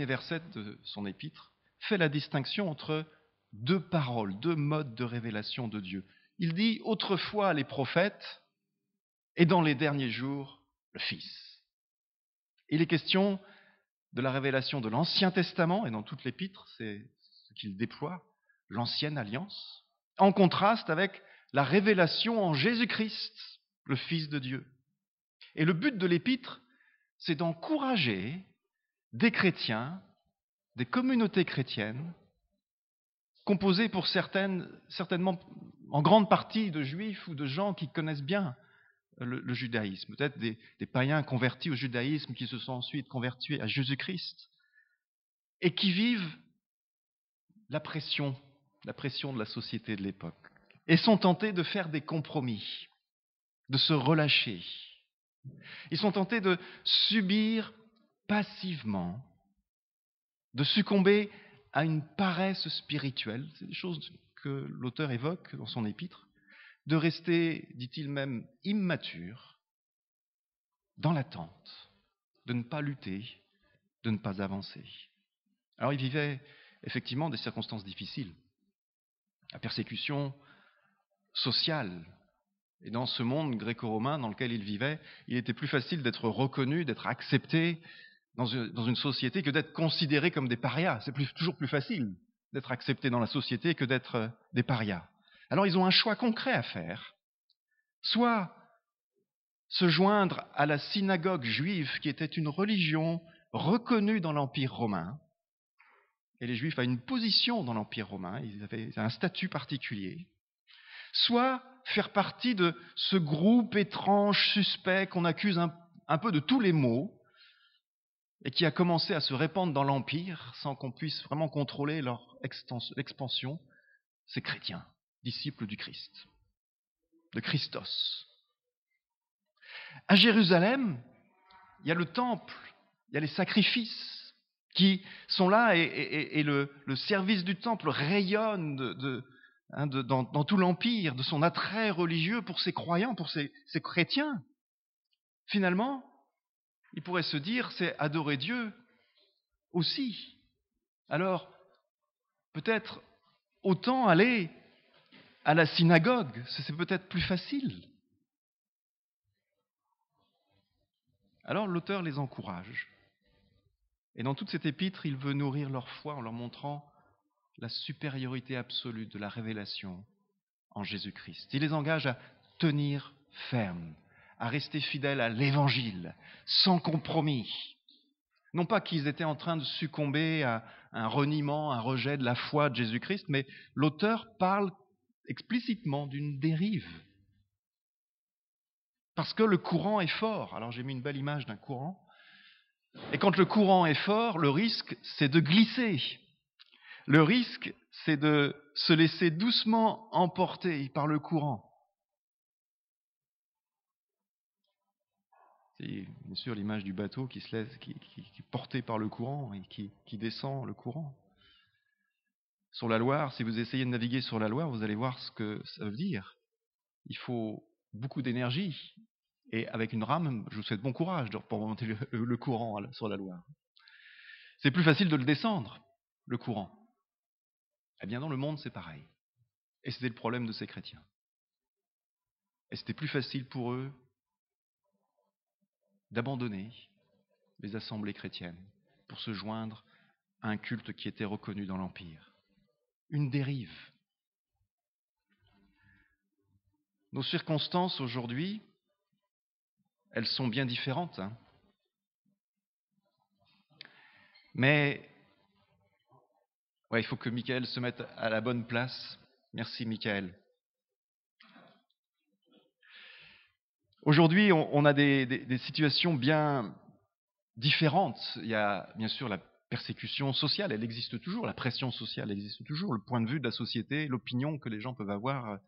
verset de son épître fait la distinction entre deux paroles, deux modes de révélation de Dieu. Il dit autrefois les prophètes et dans les derniers jours le Fils. Il est question de la révélation de l'Ancien Testament, et dans toute l'Épître, c'est ce qu'il déploie, l'Ancienne Alliance, en contraste avec la révélation en Jésus-Christ, le Fils de Dieu. Et le but de l'Épître, c'est d'encourager des chrétiens, des communautés chrétiennes, composées pour certainement en grande partie de juifs ou de gens qui connaissent bien le judaïsme, peut-être des païens convertis au judaïsme qui se sont ensuite convertis à Jésus-Christ et qui vivent la pression de la société de l'époque et sont tentés de faire des compromis, de se relâcher. Ils sont tentés de subir passivement, de succomber à une paresse spirituelle, c'est des choses que l'auteur évoque dans son épître, de rester, dit-il même, immature, dans l'attente, de ne pas lutter, de ne pas avancer. Alors il vivait effectivement des circonstances difficiles, la persécution sociale. Et dans ce monde gréco-romain dans lequel il vivait, il était plus facile d'être reconnu, d'être accepté dans une société que d'être considéré comme des parias. C'est toujours plus facile d'être accepté dans la société que d'être des parias. Alors ils ont un choix concret à faire. Soit se joindre à la synagogue juive qui était une religion reconnue dans l'Empire romain. Et les Juifs avaient une position dans l'Empire romain, ils avaient un statut particulier. Soit faire partie de ce groupe étrange, suspect, qu'on accuse un peu de tous les maux, et qui a commencé à se répandre dans l'Empire sans qu'on puisse vraiment contrôler leur expansion, ces chrétiens, disciples du Christ, de Christos. À Jérusalem, il y a le temple, il y a les sacrifices qui sont là et le service du temple rayonne dans tout l'Empire, de son attrait religieux pour ses croyants, pour ses chrétiens. Finalement, il pourrait se dire, c'est adorer Dieu aussi. Alors, peut-être autant aller à la synagogue, c'est peut-être plus facile. Alors l'auteur les encourage. Et dans toute cette épître, il veut nourrir leur foi en leur montrant la supériorité absolue de la révélation en Jésus-Christ. Il les engage à tenir ferme, à rester fidèles à l'Évangile, sans compromis. Non pas qu'ils étaient en train de succomber à un reniement, un rejet de la foi de Jésus-Christ, mais l'auteur parle explicitement d'une dérive. Parce que le courant est fort. Alors j'ai mis une belle image d'un courant. Et quand le courant est fort, le risque, c'est de glisser. Le risque, c'est de se laisser doucement emporter par le courant. C'est bien sûr l'image du bateau qui est porté par le courant et qui descend le courant. Sur la Loire, si vous essayez de naviguer sur la Loire, vous allez voir ce que ça veut dire. Il faut beaucoup d'énergie. Et avec une rame, je vous souhaite bon courage pour remonter le courant sur la Loire. C'est plus facile de le descendre, le courant. Eh bien, dans le monde, c'est pareil. Et c'était le problème de ces chrétiens. Et c'était plus facile pour eux d'abandonner les assemblées chrétiennes pour se joindre à un culte qui était reconnu dans l'Empire. Une dérive. Nos circonstances aujourd'hui, elles sont bien différentes. Mais il faut que Michael se mette à la bonne place. Merci Michael. Aujourd'hui, on a des situations bien différentes. Il y a bien sûr la persécution sociale, elle existe toujours, la pression sociale existe toujours, le point de vue de la société, l'opinion que les gens peuvent avoir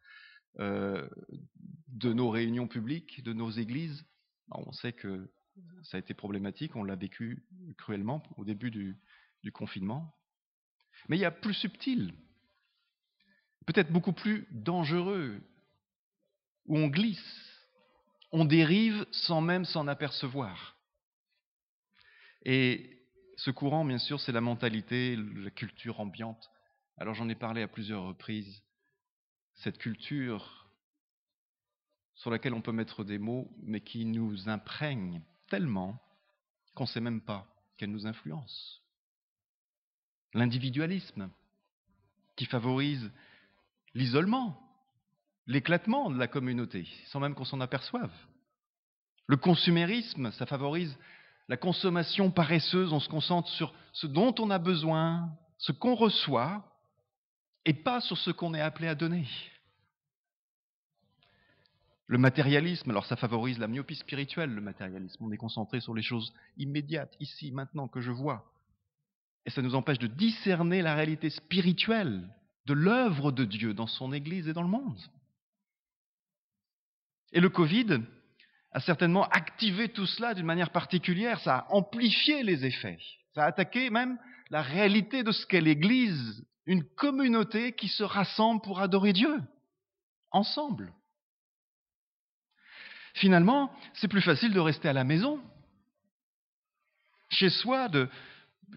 de nos réunions publiques, de nos églises. Alors, on sait que ça a été problématique, on l'a vécu cruellement au début du confinement. Mais il y a plus subtil, peut-être beaucoup plus dangereux, où on glisse, on dérive sans même s'en apercevoir. Et ce courant, bien sûr, c'est la mentalité, la culture ambiante. Alors j'en ai parlé à plusieurs reprises. Cette culture sur laquelle on peut mettre des mots, mais qui nous imprègne tellement qu'on ne sait même pas qu'elle nous influence. L'individualisme, qui favorise l'isolement, l'éclatement de la communauté, sans même qu'on s'en aperçoive. Le consumérisme, ça favorise la consommation paresseuse, on se concentre sur ce dont on a besoin, ce qu'on reçoit, et pas sur ce qu'on est appelé à donner. Le matérialisme, alors ça favorise la myopie spirituelle, le matérialisme. On est concentré sur les choses immédiates, ici, maintenant, que je vois. Et ça nous empêche de discerner la réalité spirituelle de l'œuvre de Dieu dans son Église et dans le monde. Et le Covid a certainement activé tout cela d'une manière particulière. Ça a amplifié les effets. Ça a attaqué même la réalité de ce qu'est l'Église, une communauté qui se rassemble pour adorer Dieu, ensemble. Finalement, c'est plus facile de rester à la maison, chez soi,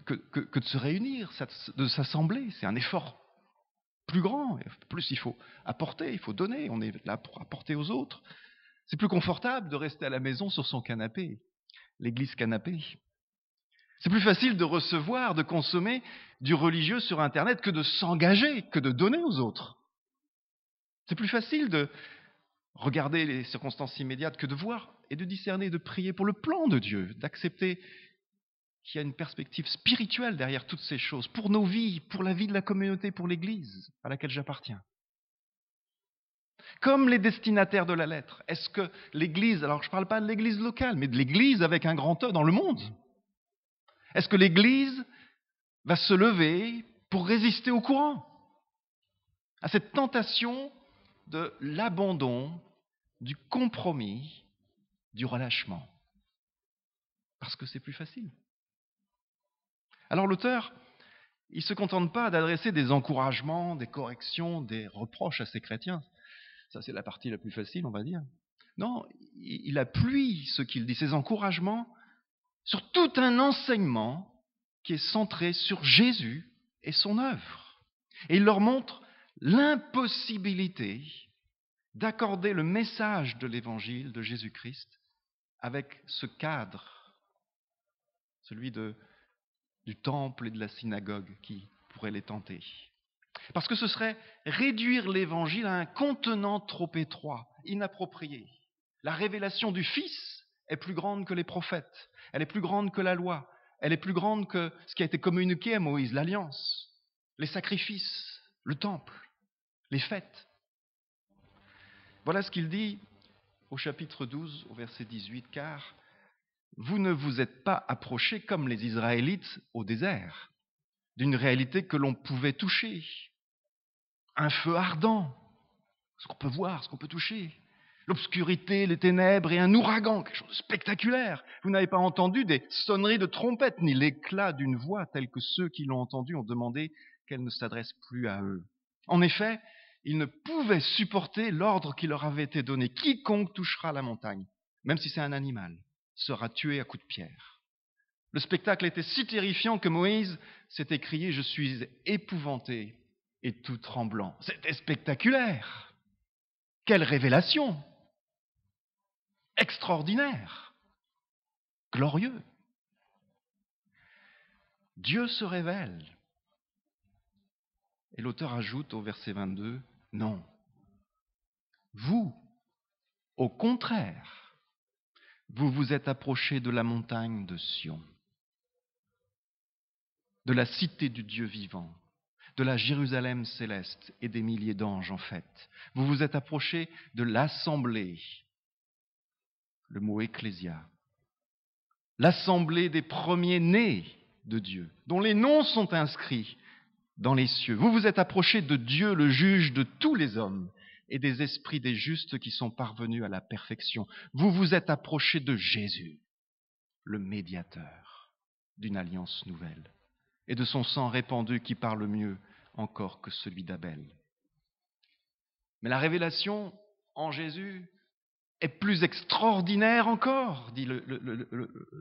que de se réunir, de s'assembler. C'est un effort plus grand. Plus il faut apporter, il faut donner. On est là pour apporter aux autres. C'est plus confortable de rester à la maison sur son canapé, l'église canapé. C'est plus facile de recevoir, de consommer du religieux sur Internet que de s'engager, que de donner aux autres. C'est plus facile de regarder les circonstances immédiates que de voir et de discerner, de prier pour le plan de Dieu, d'accepter qu'il y a une perspective spirituelle derrière toutes ces choses, pour nos vies, pour la vie de la communauté, pour l'Église à laquelle j'appartiens. Comme les destinataires de la lettre, est-ce que l'Église, alors je ne parle pas de l'Église locale, mais de l'Église avec un grand E dans le monde, est-ce que l'Église va se lever pour résister au courant, à cette tentation de l'abandon, du compromis, du relâchement? Parce que c'est plus facile. Alors l'auteur, il ne se contente pas d'adresser des encouragements, des corrections, des reproches à ses chrétiens. Ça, c'est la partie la plus facile, on va dire. Non, il appuie ce qu'il dit, ses encouragements, sur tout un enseignement qui est centré sur Jésus et son œuvre. Et il leur montre l'impossibilité d'accorder le message de l'évangile de Jésus-Christ avec ce cadre, celui du temple et de la synagogue qui pourrait les tenter. Parce que ce serait réduire l'évangile à un contenant trop étroit, inapproprié. La révélation du Fils est plus grande que les prophètes, elle est plus grande que la loi, elle est plus grande que ce qui a été communiqué à Moïse, l'alliance, les sacrifices, le temple, les fêtes. Voilà ce qu'il dit au chapitre 12, au verset 18, car vous ne vous êtes pas approchés comme les Israélites au désert, d'une réalité que l'on pouvait toucher. Un feu ardent, ce qu'on peut voir, ce qu'on peut toucher. L'obscurité, les ténèbres et un ouragan, quelque chose de spectaculaire. Vous n'avez pas entendu des sonneries de trompettes, ni l'éclat d'une voix telle que ceux qui l'ont entendue ont demandé qu'elle ne s'adresse plus à eux. En effet, ils ne pouvaient supporter l'ordre qui leur avait été donné. Quiconque touchera la montagne, même si c'est un animal, sera tué à coups de pierre. Le spectacle était si terrifiant que Moïse s'est écrié « Je suis épouvanté et tout tremblant ». C'était spectaculaire. Quelle révélation! Extraordinaire, glorieux. Dieu se révèle. Et l'auteur ajoute au verset 22, « Non, vous, au contraire, vous vous êtes approchés de la montagne de Sion, de la cité du Dieu vivant, de la Jérusalem céleste et des milliers d'anges en fait. Vous vous êtes approchés de l'assemblée, le mot ecclésia, l'assemblée des premiers-nés de Dieu, dont les noms sont inscrits dans les cieux. Vous vous êtes approchés de Dieu, le juge de tous les hommes, et des esprits des justes qui sont parvenus à la perfection. Vous vous êtes approchés de Jésus, le médiateur d'une alliance nouvelle, et de son sang répandu qui parle mieux encore que celui d'Abel. Mais la révélation en Jésus est plus extraordinaire encore, dit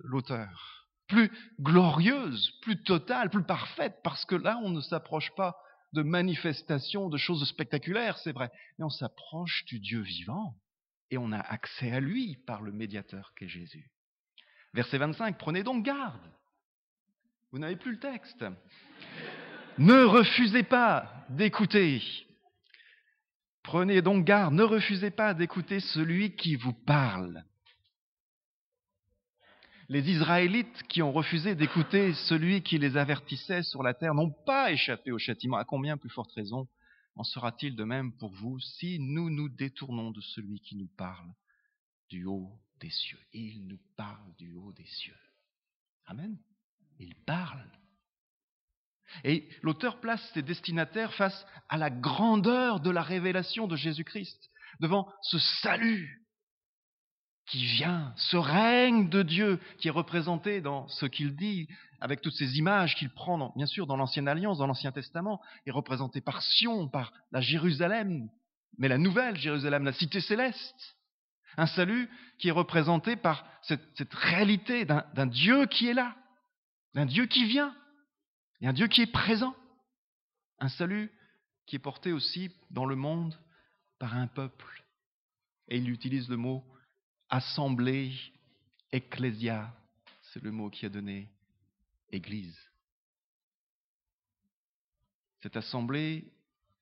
l'auteur. plus glorieuse, plus totale, plus parfaite, parce que là, on ne s'approche pas de manifestations, de choses spectaculaires, c'est vrai, mais on s'approche du Dieu vivant et on a accès à lui par le médiateur qu'est Jésus. Verset 25, prenez donc garde. Vous n'avez plus le texte. Ne refusez pas d'écouter. Prenez donc garde, ne refusez pas d'écouter celui qui vous parle. Les Israélites qui ont refusé d'écouter celui qui les avertissait sur la terre n'ont pas échappé au châtiment. À combien plus forte raison en sera-t-il de même pour vous si nous nous détournons de celui qui nous parle du haut des cieux? Il nous parle du haut des cieux. Amen. Il parle. Et l'auteur place ses destinataires face à la grandeur de la révélation de Jésus-Christ, devant ce salut qui vient, ce règne de Dieu qui est représenté dans ce qu'il dit, avec toutes ces images qu'il prend, bien sûr, dans l'Ancienne Alliance, dans l'Ancien Testament, est représenté par Sion, par la Jérusalem, mais la nouvelle Jérusalem, la cité céleste. Un salut qui est représenté par cette réalité d'un Dieu qui est là, d'un Dieu qui vient, et un Dieu qui est présent. Un salut qui est porté aussi dans le monde par un peuple. Et il utilise le mot assemblée, ecclésia, c'est le mot qui a donné Église. Cette assemblée,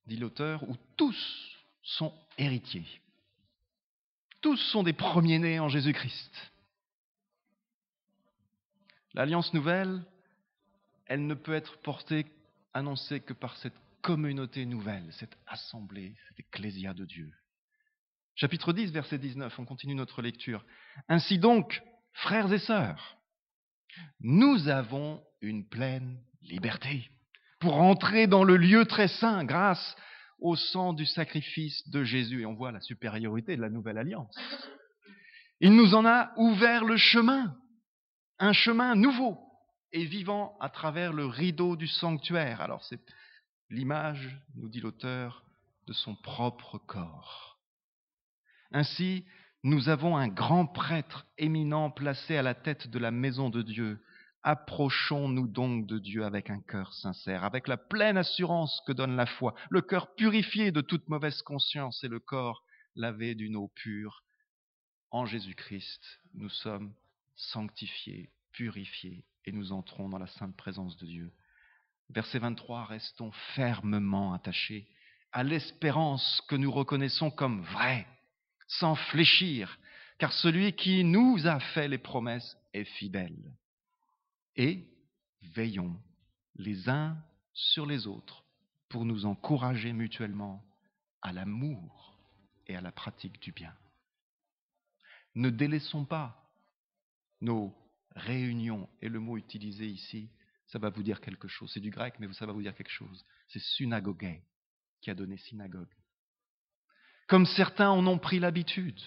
dit l'auteur, où tous sont héritiers. Tous sont des premiers-nés en Jésus-Christ. L'Alliance nouvelle, elle ne peut être portée, annoncée que par cette communauté nouvelle, cette assemblée, cette ecclésia de Dieu. Chapitre 10, verset 19, on continue notre lecture. Ainsi donc, frères et sœurs, nous avons une pleine liberté pour entrer dans le lieu très saint grâce au sang du sacrifice de Jésus. Et on voit la supériorité de la nouvelle alliance. Il nous en a ouvert le chemin, un chemin nouveau et vivant à travers le rideau du sanctuaire. Alors c'est l'image, nous dit l'auteur, de son propre corps. Ainsi, nous avons un grand prêtre éminent placé à la tête de la maison de Dieu. Approchons-nous donc de Dieu avec un cœur sincère, avec la pleine assurance que donne la foi, le cœur purifié de toute mauvaise conscience et le corps lavé d'une eau pure. En Jésus-Christ, nous sommes sanctifiés, purifiés et nous entrons dans la sainte présence de Dieu. Verset 23, restons fermement attachés à l'espérance que nous reconnaissons comme vraie, sans fléchir, car celui qui nous a fait les promesses est fidèle. Et veillons les uns sur les autres pour nous encourager mutuellement à l'amour et à la pratique du bien. Ne délaissons pas nos réunions, et le mot utilisé ici, ça va vous dire quelque chose. C'est du grec, mais ça va vous dire quelque chose. C'est synagogé qui a donné synagogue. Comme certains en ont pris l'habitude.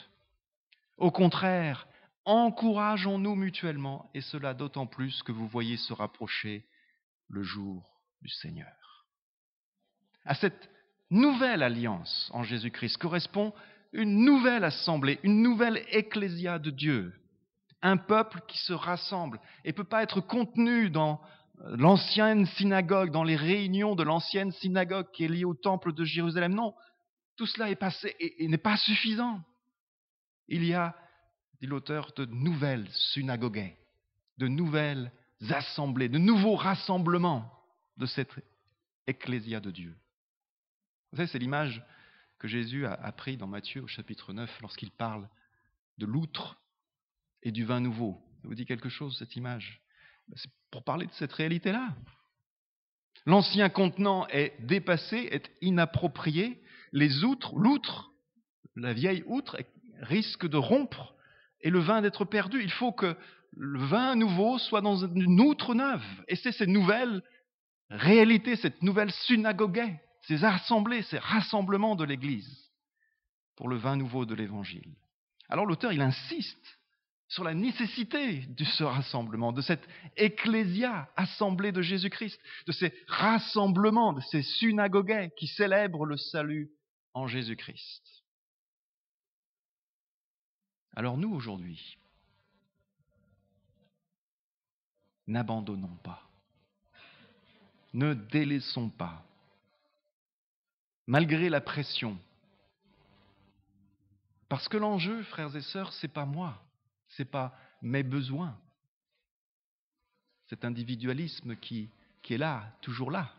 Au contraire, encourageons-nous mutuellement, et cela d'autant plus que vous voyez se rapprocher le jour du Seigneur. À cette nouvelle alliance en Jésus-Christ correspond une nouvelle assemblée, une nouvelle ecclésia de Dieu, un peuple qui se rassemble et ne peut pas être contenu dans l'ancienne synagogue, dans les réunions de l'ancienne synagogue qui est liée au temple de Jérusalem. Non, tout cela est passé et n'est pas suffisant. Il y a, dit l'auteur, de nouvelles synagogues, de nouvelles assemblées, de nouveaux rassemblements de cette ecclésia de Dieu. Vous savez, c'est l'image que Jésus a pris dans Matthieu au chapitre 9 lorsqu'il parle de l'outre et du vin nouveau. Ça vous dit quelque chose, cette image? C'est pour parler de cette réalité-là. L'ancien contenant est dépassé, est inapproprié. Les outres, l'outre, la vieille outre, risque de rompre et le vin d'être perdu. Il faut que le vin nouveau soit dans une outre neuve. Et c'est ces nouvelles réalités, cette nouvelle synagogue, ces assemblées, ces rassemblements de l'Église pour le vin nouveau de l'Évangile. Alors l'auteur, il insiste sur la nécessité de ce rassemblement, de cette ecclésia, assemblée de Jésus-Christ, de ces rassemblements, de ces synagogues qui célèbrent le salut en Jésus-Christ. Alors nous, aujourd'hui, n'abandonnons pas, ne délaissons pas, malgré la pression. Parce que l'enjeu, frères et sœurs, c'est pas moi, c'est pas mes besoins. Cet individualisme qui est là, toujours là,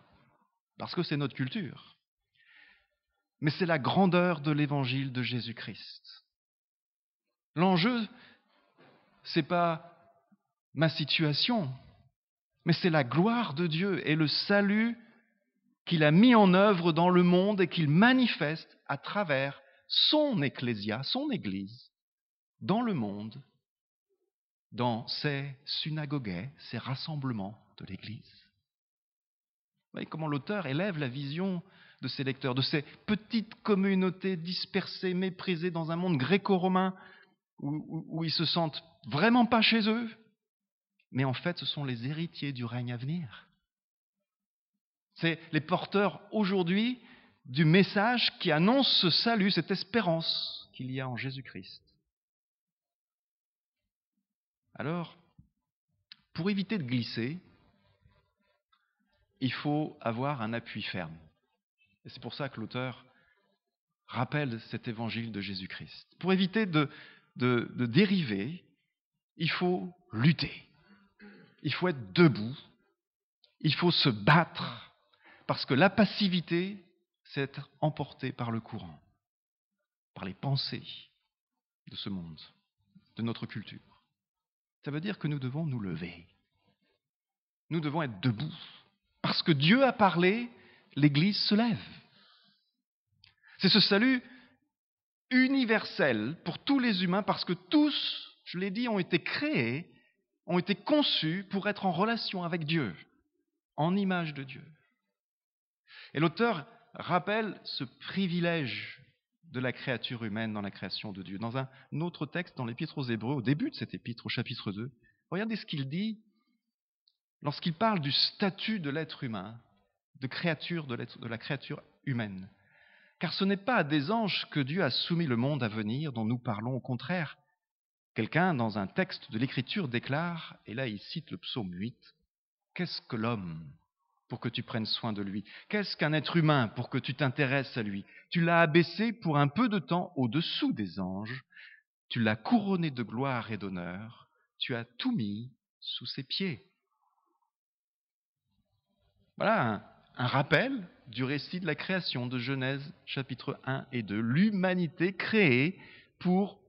parce que c'est notre culture. Mais c'est la grandeur de l'évangile de Jésus-Christ. L'enjeu, c'est pas ma situation, mais c'est la gloire de Dieu et le salut qu'il a mis en œuvre dans le monde et qu'il manifeste à travers son ecclésia, son Église, dans le monde, dans ces synagogues, ces rassemblements de l'Église. Vous voyez comment l'auteur élève la vision de ses lecteurs, de ces petites communautés dispersées, méprisées dans un monde gréco-romain où ils se sentent vraiment pas chez eux, mais en fait ce sont les héritiers du règne à venir. C'est les porteurs aujourd'hui du message qui annonce ce salut, cette espérance qu'il y a en Jésus-Christ. Alors, pour éviter de glisser, il faut avoir un appui ferme. Et c'est pour ça que l'auteur rappelle cet évangile de Jésus-Christ. Pour éviter de dériver, il faut lutter. Il faut être debout. Il faut se battre. Parce que la passivité, c'est être emporté par le courant, par les pensées de ce monde, de notre culture. Ça veut dire que nous devons nous lever. Nous devons être debout. Parce que Dieu a parlé, l'Église se lève. C'est ce salut universel pour tous les humains parce que tous, je l'ai dit, ont été créés, ont été conçus pour être en relation avec Dieu, en image de Dieu. Et l'auteur rappelle ce privilège de la créature humaine dans la création de Dieu. Dans un autre texte, dans l'Épître aux Hébreux, au début de cet épître, au chapitre 2, regardez ce qu'il dit lorsqu'il parle du statut de l'être humain, de la créature humaine. Car ce n'est pas à des anges que Dieu a soumis le monde à venir dont nous parlons, au contraire. Quelqu'un, dans un texte de l'Écriture, déclare, et là il cite le psaume 8, « Qu'est-ce que l'homme pour que tu prennes soin de lui? Qu'est-ce qu'un être humain pour que tu t'intéresses à lui? Tu l'as abaissé pour un peu de temps au-dessous des anges, tu l'as couronné de gloire et d'honneur, tu as tout mis sous ses pieds. » Voilà un rappel du récit de la création de Genèse chapitre 1 et 2. L'humanité créée pour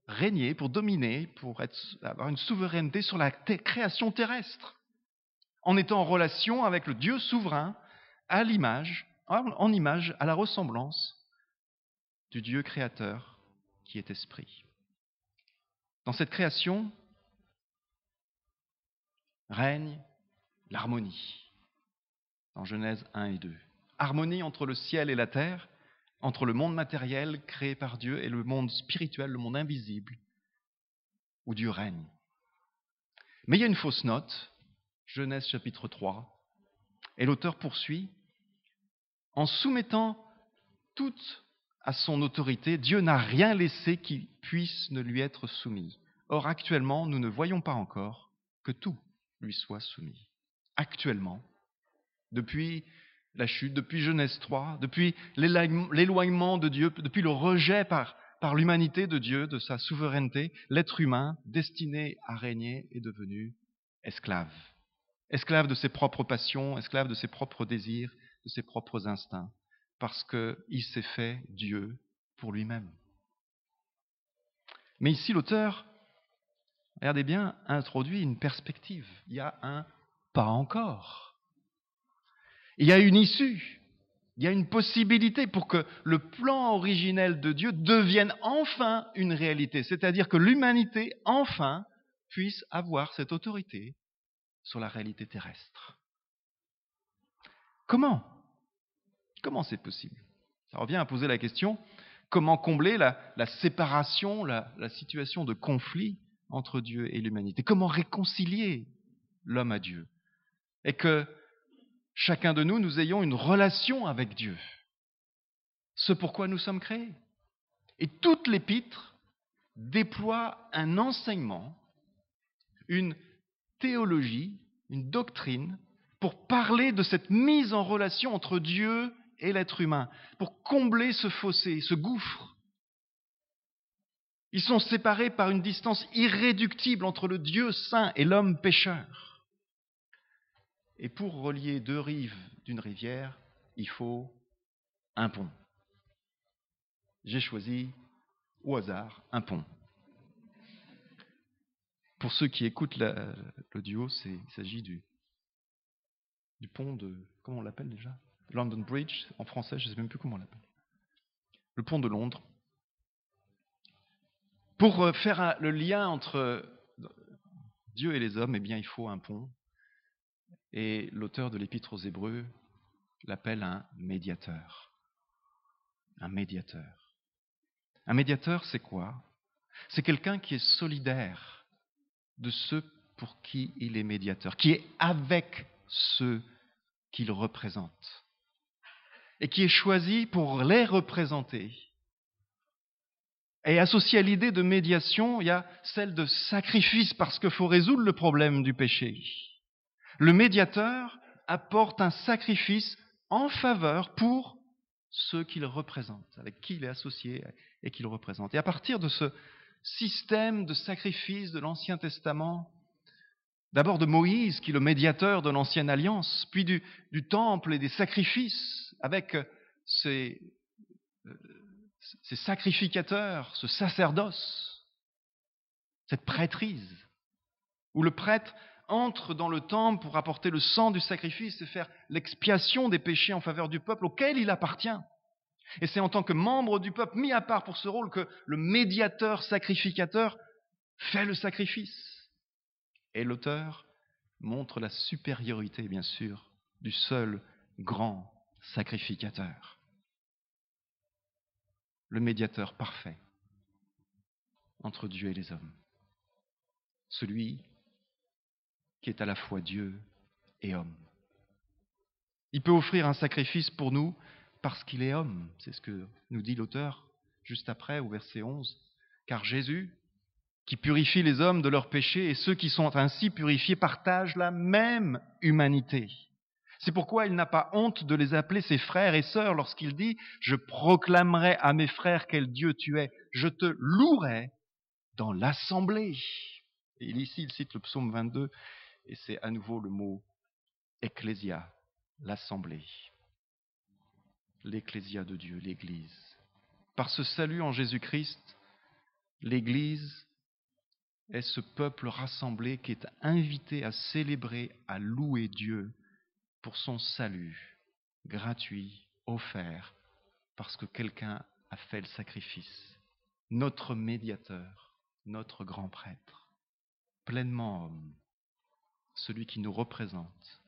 régner, pour dominer, pour avoir une souveraineté sur la création terrestre, en étant en relation avec le Dieu souverain, à l'image, en image, à la ressemblance du Dieu créateur qui est esprit. Dans cette création règne l'harmonie. En Genèse 1 et 2. Harmonie entre le ciel et la terre, entre le monde matériel créé par Dieu et le monde spirituel, le monde invisible, où Dieu règne. Mais il y a une fausse note, Genèse chapitre 3, et l'auteur poursuit, en soumettant tout à son autorité, Dieu n'a rien laissé qui puisse ne lui être soumis. Or, actuellement, nous ne voyons pas encore que tout lui soit soumis. Actuellement, depuis la chute, depuis Genèse 3, depuis l'éloignement de Dieu, depuis le rejet par l'humanité de Dieu, de sa souveraineté, l'être humain, destiné à régner, est devenu esclave. Esclave de ses propres passions, esclave de ses propres désirs, de ses propres instincts, parce qu'il s'est fait Dieu pour lui-même. Mais ici, l'auteur, regardez bien, introduit une perspective. Il y a un pas encore. Il y a une issue, il y a une possibilité pour que le plan originel de Dieu devienne enfin une réalité, c'est-à-dire que l'humanité, enfin, puisse avoir cette autorité sur la réalité terrestre. Comment c'est possible? Ça revient à poser la question, comment combler la séparation, la situation de conflit entre Dieu et l'humanité? Comment réconcilier l'homme à Dieu? Et que chacun de nous, nous ayons une relation avec Dieu. Ce pourquoi nous sommes créés. Et toute l'épître déploie un enseignement, une théologie, une doctrine, pour parler de cette mise en relation entre Dieu et l'être humain, pour combler ce fossé, ce gouffre. Ils sont séparés par une distance irréductible entre le Dieu saint et l'homme pécheur. Et pour relier deux rives d'une rivière, il faut un pont. J'ai choisi, au hasard, un pont. Pour ceux qui écoutent l'audio, il s'agit du pont de... Comment on l'appelle déjà ? London Bridge, en français, je ne sais même plus comment on l'appelle. Le pont de Londres. Pour faire le lien entre Dieu et les hommes, eh bien, il faut un pont. Et l'auteur de l'Épître aux Hébreux l'appelle un médiateur. Un médiateur. Un médiateur, c'est quoi ? C'est quelqu'un qui est solidaire de ceux pour qui il est médiateur, qui est avec ceux qu'il représente, et qui est choisi pour les représenter. Et associé à l'idée de médiation, il y a celle de sacrifice, parce qu'il faut résoudre le problème du péché. Le médiateur apporte un sacrifice en faveur pour ceux qu'il représente, avec qui il est associé et qu'il représente. Et à partir de ce système de sacrifice de l'Ancien Testament, d'abord de Moïse, qui est le médiateur de l'Ancienne Alliance, puis du temple et des sacrifices, avec ces sacrificateurs, ce sacerdoce, cette prêtrise, où le prêtre entre dans le temple pour apporter le sang du sacrifice et faire l'expiation des péchés en faveur du peuple auquel il appartient. Et c'est en tant que membre du peuple mis à part pour ce rôle que le médiateur sacrificateur fait le sacrifice. Et l'auteur montre la supériorité, bien sûr, du seul grand sacrificateur. Le médiateur parfait entre Dieu et les hommes. Celui qui est à la fois Dieu et homme. Il peut offrir un sacrifice pour nous parce qu'il est homme. C'est ce que nous dit l'auteur juste après au verset 11. Car Jésus, qui purifie les hommes de leurs péchés, et ceux qui sont ainsi purifiés partagent la même humanité. C'est pourquoi il n'a pas honte de les appeler ses frères et sœurs lorsqu'il dit « Je proclamerai à mes frères quel Dieu tu es, je te louerai dans l'assemblée ». Et ici, il cite le psaume 22, et c'est à nouveau le mot « ecclésia », l'assemblée. L'ecclésia de Dieu, l'Église. Par ce salut en Jésus-Christ, l'Église est ce peuple rassemblé qui est invité à célébrer, à louer Dieu pour son salut gratuit, offert, parce que quelqu'un a fait le sacrifice. Notre médiateur, notre grand prêtre, pleinement homme, celui qui nous représente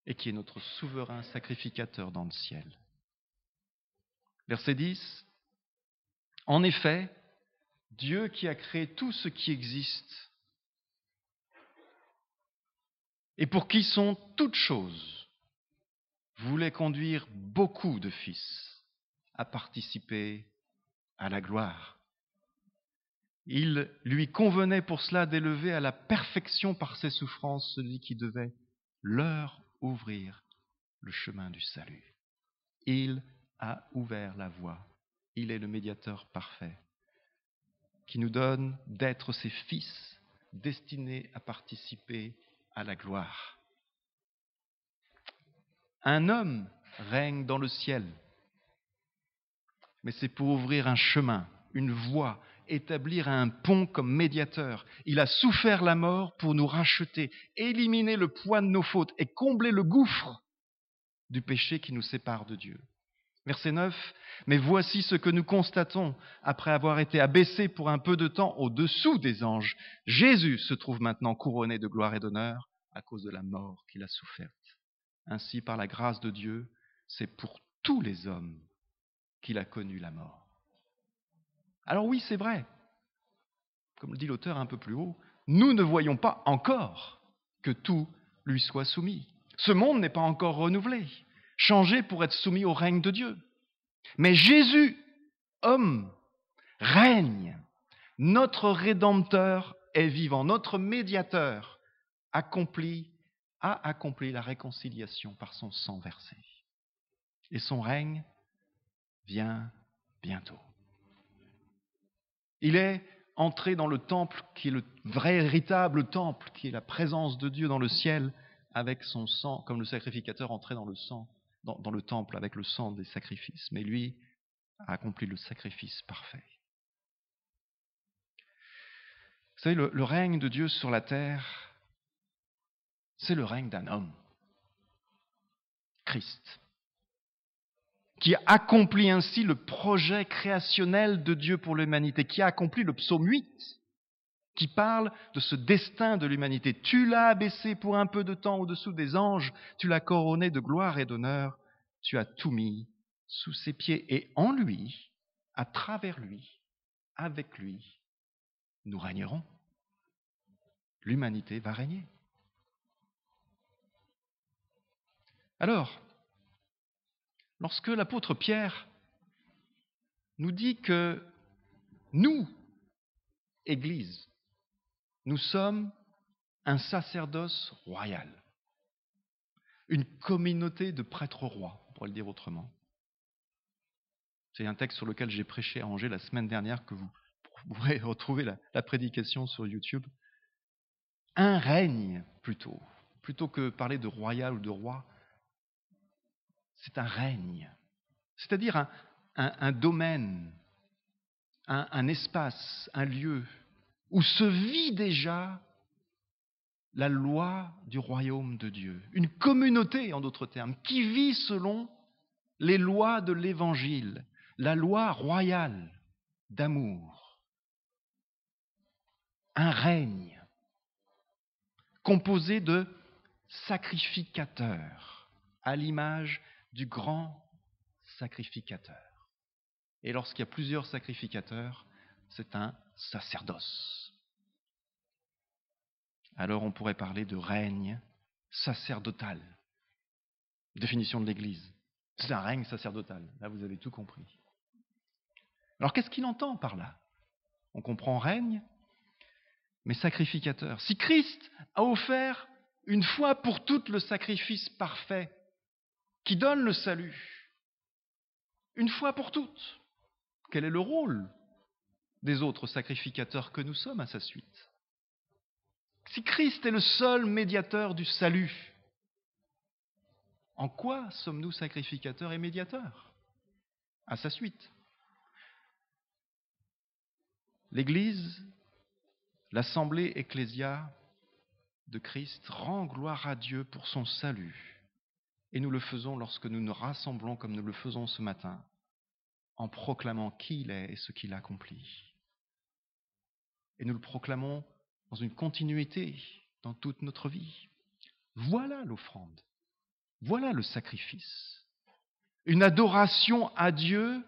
et qui est notre souverain sacrificateur dans le ciel. Verset 10. En effet, Dieu qui a créé tout ce qui existe et pour qui sont toutes choses, voulait conduire beaucoup de fils à participer à la gloire. Il lui convenait pour cela d'élever à la perfection par ses souffrances celui qui devait leur ouvrir le chemin du salut. Il a ouvert la voie. Il est le médiateur parfait qui nous donne d'être ses fils destinés à participer à la gloire. Un homme règne dans le ciel, mais c'est pour ouvrir un chemin, une voie, établir un pont comme médiateur. Il a souffert la mort pour nous racheter, éliminer le poids de nos fautes et combler le gouffre du péché qui nous sépare de Dieu. Verset 9, « Mais voici ce que nous constatons, après avoir été abaissé pour un peu de temps au-dessous des anges. Jésus se trouve maintenant couronné de gloire et d'honneur à cause de la mort qu'il a soufferte. Ainsi, par la grâce de Dieu, c'est pour tous les hommes qu'il a connu la mort. » Alors oui, c'est vrai, comme le dit l'auteur un peu plus haut, nous ne voyons pas encore que tout lui soit soumis. Ce monde n'est pas encore renouvelé, changé pour être soumis au règne de Dieu. Mais Jésus, homme, règne. Notre Rédempteur est vivant, notre médiateur a accompli la réconciliation par son sang versé. Et son règne vient bientôt. Il est entré dans le temple qui est le vrai, véritable temple, qui est la présence de Dieu dans le ciel, avec son sang, comme le sacrificateur entrait dans le sang, dans le temple avec le sang des sacrifices. Mais lui a accompli le sacrifice parfait. Vous savez, le règne de Dieu sur la terre, c'est le règne d'un homme, Christ, qui a accompli ainsi le projet créationnel de Dieu pour l'humanité, qui a accompli le psaume 8, qui parle de ce destin de l'humanité. Tu l'as abaissé pour un peu de temps au-dessous des anges, tu l'as couronné de gloire et d'honneur, tu as tout mis sous ses pieds. Et en lui, à travers lui, avec lui, nous régnerons. L'humanité va régner. Alors, lorsque l'apôtre Pierre nous dit que nous, Église, nous sommes un sacerdoce royal, une communauté de prêtres rois, on pourrait le dire autrement. C'est un texte sur lequel j'ai prêché à Angers la semaine dernière, que vous pourrez retrouver la prédication sur YouTube. Un règne plutôt que parler de royal ou de roi, c'est un règne, c'est-à-dire un domaine, un espace, un lieu où se vit déjà la loi du royaume de Dieu. Une communauté, en d'autres termes, qui vit selon les lois de l'Évangile, la loi royale d'amour. Un règne composé de sacrificateurs, à l'image du grand sacrificateur. Et lorsqu'il y a plusieurs sacrificateurs, c'est un sacerdoce. Alors on pourrait parler de règne sacerdotal. Définition de l'Église. C'est un règne sacerdotal. Là, vous avez tout compris. Alors qu'est-ce qu'il entend par là? On comprend règne, mais sacrificateur. Si Christ a offert une fois pour toutes le sacrifice parfait qui donne le salut, une fois pour toutes, quel est le rôle des autres sacrificateurs que nous sommes à sa suite? Si Christ est le seul médiateur du salut, en quoi sommes-nous sacrificateurs et médiateurs à sa suite? L'Église, l'assemblée ecclésia de Christ rend gloire à Dieu pour son salut. Et nous le faisons lorsque nous nous rassemblons comme nous le faisons ce matin, en proclamant qui il est et ce qu'il accomplit. Et nous le proclamons dans une continuité dans toute notre vie. Voilà l'offrande, voilà le sacrifice. Une adoration à Dieu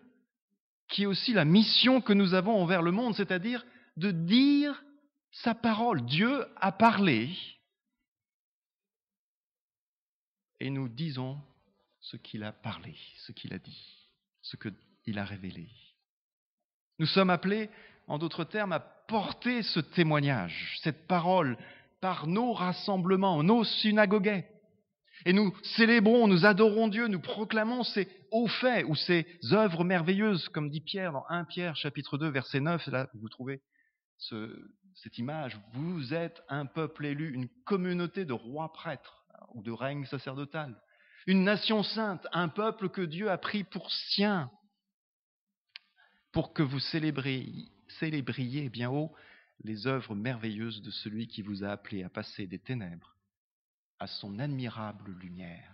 qui est aussi la mission que nous avons envers le monde, c'est-à-dire de dire sa parole. Dieu a parlé et nous disons ce qu'il a parlé, ce qu'il a dit, ce qu'il a révélé. Nous sommes appelés, en d'autres termes, à porter ce témoignage, cette parole, par nos rassemblements, nos synagogues. Et nous célébrons, nous adorons Dieu, nous proclamons ces hauts faits ou ces œuvres merveilleuses, comme dit Pierre dans 1 Pierre chapitre 2 verset 9, là vous trouvez cette image. Vous êtes un peuple élu, une communauté de rois prêtres ou de règne sacerdotal, une nation sainte, un peuple que Dieu a pris pour sien, pour que vous célébriez bien haut les œuvres merveilleuses de celui qui vous a appelé à passer des ténèbres à son admirable lumière.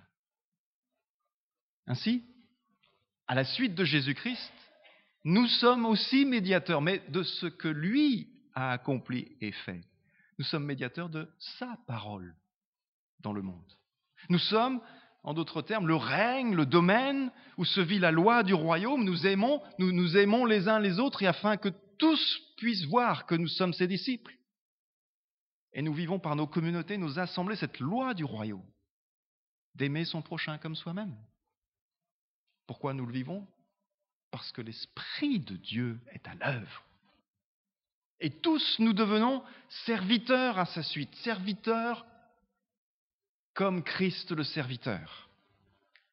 Ainsi, à la suite de Jésus-Christ, nous sommes aussi médiateurs, mais de ce que lui a accompli et fait. Nous sommes médiateurs de sa parole dans le monde. Nous sommes, en d'autres termes, le règne, le domaine où se vit la loi du royaume. Nous nous aimons les uns les autres, et afin que tous puissent voir que nous sommes ses disciples. Et nous vivons par nos communautés, nos assemblées, cette loi du royaume, d'aimer son prochain comme soi-même. Pourquoi nous le vivons? Parce que l'Esprit de Dieu est à l'œuvre. Et tous nous devenons serviteurs à sa suite, serviteurs comme Christ le serviteur,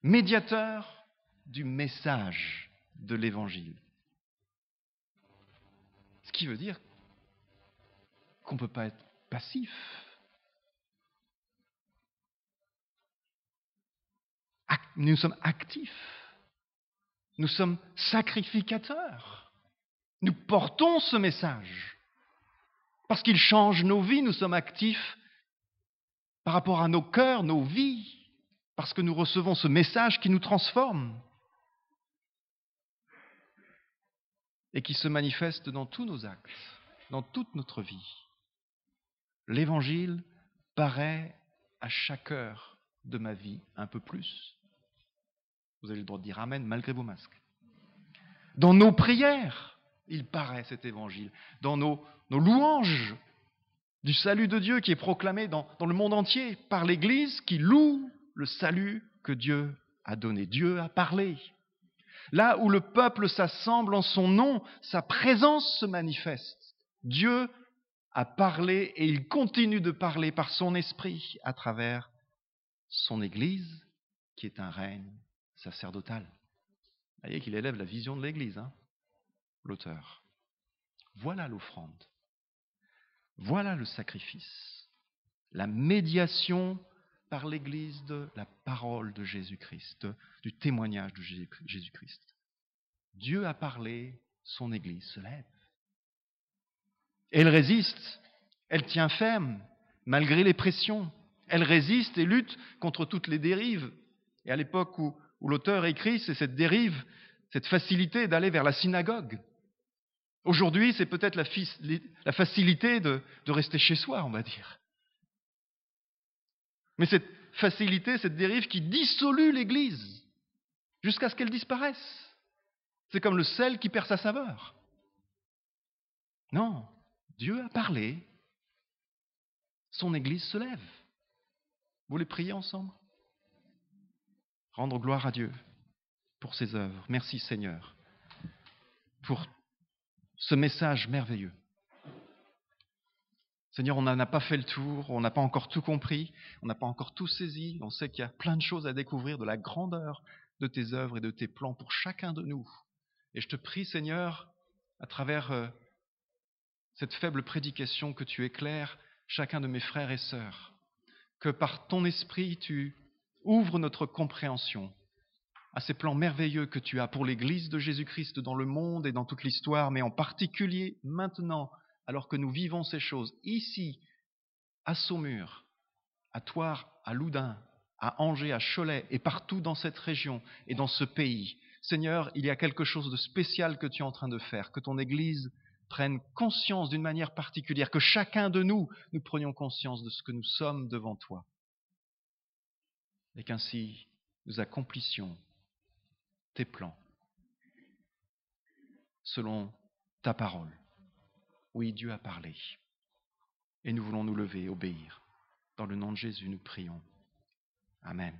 médiateur du message de l'Évangile. Ce qui veut dire qu'on ne peut pas être passif. Nous sommes actifs. Nous sommes sacrificateurs. Nous portons ce message. Parce qu'il change nos vies, nous sommes actifs par rapport à nos cœurs, nos vies, parce que nous recevons ce message qui nous transforme et qui se manifeste dans tous nos actes, dans toute notre vie. L'Évangile paraît à chaque heure de ma vie un peu plus. Vous avez le droit de dire Amen malgré vos masques. Dans nos prières, il paraît cet Évangile. Dans nos louanges du salut de Dieu qui est proclamé dans le monde entier par l'Église qui loue le salut que Dieu a donné. Dieu a parlé. Là où le peuple s'assemble en son nom, sa présence se manifeste. Dieu a parlé et il continue de parler par son esprit à travers son Église qui est un règne sacerdotal. Vous voyez qu'il élève la vision de l'Église, l'auteur. Voilà l'offrande. Voilà le sacrifice. La médiation par l'Église de la parole de Jésus-Christ, du témoignage de Jésus-Christ. Dieu a parlé, son Église se lève. Elle résiste, elle tient ferme, malgré les pressions. Elle résiste et lutte contre toutes les dérives. Et à l'époque où l'auteur écrit, c'est cette dérive, cette facilité d'aller vers la synagogue. Aujourd'hui, c'est peut-être la facilité de rester chez soi, on va dire. Mais cette facilité, cette dérive qui dissolue l'Église jusqu'à ce qu'elle disparaisse. C'est comme le sel qui perd sa saveur. Non, Dieu a parlé, son Église se lève. Vous voulez prier ensemble? Rendre gloire à Dieu pour ses œuvres. Merci Seigneur pour ce message merveilleux. Seigneur, on n'en a pas fait le tour, on n'a pas encore tout compris, on n'a pas encore tout saisi, on sait qu'il y a plein de choses à découvrir de la grandeur de tes œuvres et de tes plans pour chacun de nous. Et je te prie, Seigneur, à travers cette faible prédication, que tu éclaires chacun de mes frères et sœurs, que par ton esprit, tu ouvres notre compréhension à ces plans merveilleux que tu as pour l'Église de Jésus-Christ dans le monde et dans toute l'histoire, mais en particulier maintenant, alors que nous vivons ces choses, ici, à Saumur, à Thouars, à Loudun, à Angers, à Cholet, et partout dans cette région et dans ce pays. Seigneur, il y a quelque chose de spécial que tu es en train de faire, que ton Église prenne conscience d'une manière particulière, que chacun de nous prenions conscience de ce que nous sommes devant toi, et qu'ainsi nous accomplissions tes plans, selon ta parole. Oui, Dieu a parlé. Et nous voulons nous lever, obéir. Dans le nom de Jésus, nous prions. Amen.